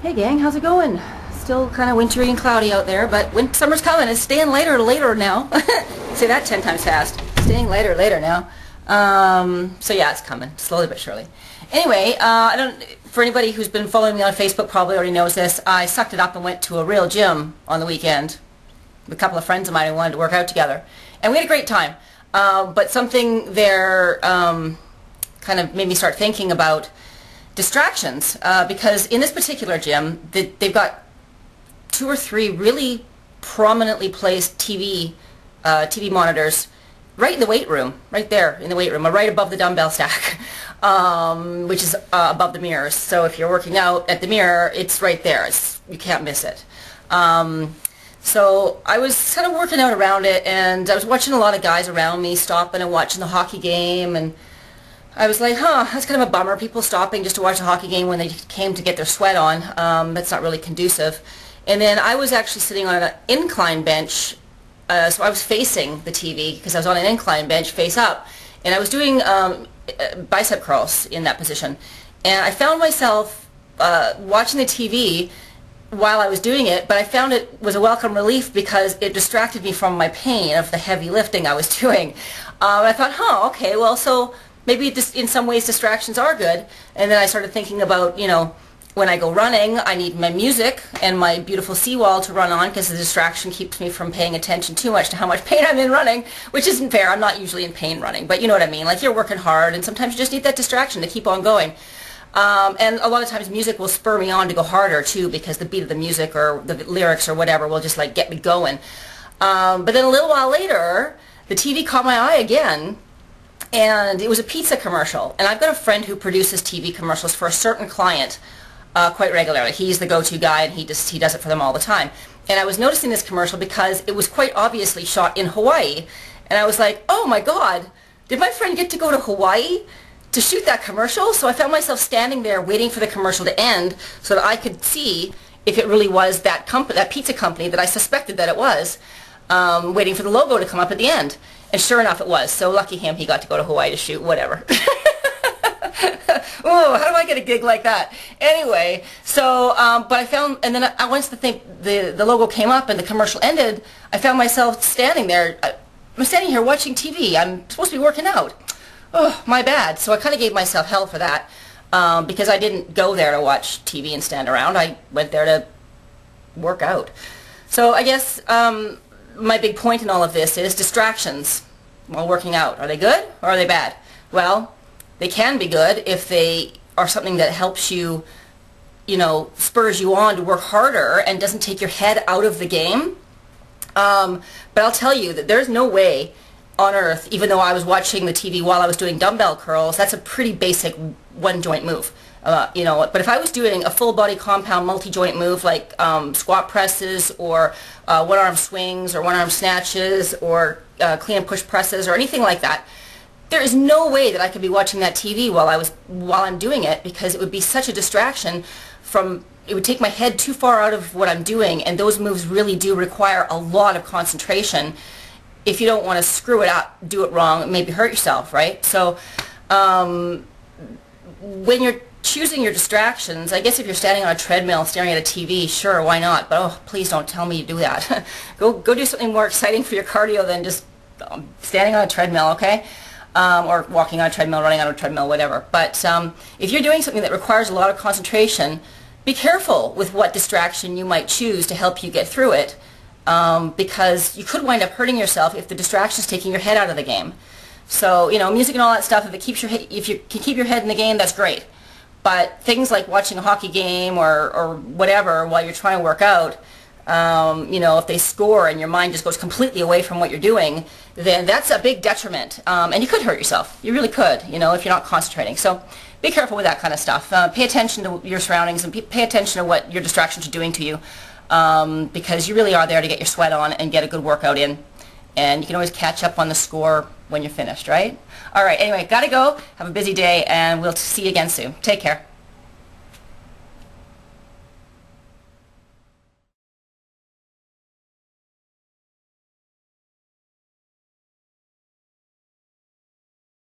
Hey gang, how's it going? Still kind of wintry and cloudy out there, but when summer's coming, it's staying later now. Say that 10 times fast. Staying later now. So yeah, it's coming, slowly but surely. Anyway, for anybody who's been following me on Facebook probably already knows this, I sucked it up and went to a real gym on the weekend with a couple of friends of mine who wanted to work out together. And we had a great time. But something there kind of made me start thinking about distractions, because in this particular gym, they've got 2 or 3 really prominently placed TV monitors right in the weight room, right there in the weight room, or right above the dumbbell stack, which is above the mirrors. So if you're working out at the mirror, it's right there. You can't miss it. So I was kind of working out around it, and I was watching a lot of guys around me stopping and watching the hockey game, and I was like, that's kind of a bummer, people stopping just to watch a hockey game when they came to get their sweat on. That's not really conducive. And then I was actually sitting on an incline bench, so I was facing the TV because I was on an incline bench face up, and I was doing bicep curls in that position. And I found myself watching the TV while I was doing it, but I found it was a welcome relief because it distracted me from my pain of the heavy lifting I was doing. I thought, okay, well, so maybe in some ways distractions are good. And then I started thinking about, when I go running, I need my music and my beautiful seawall to run on because the distraction keeps me from paying attention too much to how much pain I'm in running, which isn't fair. I'm not usually in pain running, but you know what I mean. Like, you're working hard, and sometimes you just need that distraction to keep on going. And a lot of times music will spur me on to go harder too, because the beat of the music or the lyrics or whatever will just like get me going. But then a little while later, the TV caught my eye again, and it was a pizza commercial. And I've got a friend who produces TV commercials for a certain client quite regularly. He's the go-to guy, and he does it for them all the time. And I was noticing this commercial because it was quite obviously shot in Hawaii. And I was like, oh my God, did my friend get to go to Hawaii to shoot that commercial? So I found myself standing there waiting for the commercial to end so that I could see if it really was that pizza company that I suspected that it was, waiting for the logo to come up at the end. And sure enough, it was. So lucky him, he got to go to Hawaii to shoot, whatever. Oh, how do I get a gig like that? Anyway, so, but I found, and then once the logo came up and the commercial ended, I found myself standing there. I'm standing here watching TV. I'm supposed to be working out. Oh, my bad. So I kind of gave myself hell for that, because I didn't go there to watch TV and stand around. I went there to work out. So I guess my big point in all of this is distractions while working out. Are they good or are they bad? Well, they can be good if they are something that helps you, spurs you on to work harder and doesn't take your head out of the game. But I'll tell you that there's no way on earth, even though I was watching the TV while I was doing dumbbell curls, that's a pretty basic one-joint move. But if I was doing a full-body compound multi-joint move like squat presses or one-arm swings or one-arm snatches or clean and push presses or anything like that, there is no way that I could be watching that TV while I'm doing it, because it would be such a distraction it would take my head too far out of what I'm doing, and those moves really do require a lot of concentration. If you don't want to screw it up, do it wrong, maybe hurt yourself, right? So when you're choosing your distractions, I guess if you're standing on a treadmill staring at a TV, sure, why not? But oh, please don't tell me to do that. Go do something more exciting for your cardio than just standing on a treadmill, okay? Or walking on a treadmill, running on a treadmill, whatever. But if you're doing something that requires a lot of concentration, be careful with what distraction you might choose to help you get through it, because you could wind up hurting yourself if the distraction is taking your head out of the game. So, music and all that stuff, if you can keep your head in the game, that's great. But things like watching a hockey game or whatever while you're trying to work out, if they score and your mind just goes completely away from what you're doing, then that's a big detriment. And you could hurt yourself. You really could, if you're not concentrating. So be careful with that kind of stuff. Pay attention to your surroundings and pay attention to what your distractions are doing to you, because you really are there to get your sweat on and get a good workout in. And you can always catch up on the score when you're finished, right? All right, anyway, gotta go. Have a busy day, and we'll see you again soon. Take care.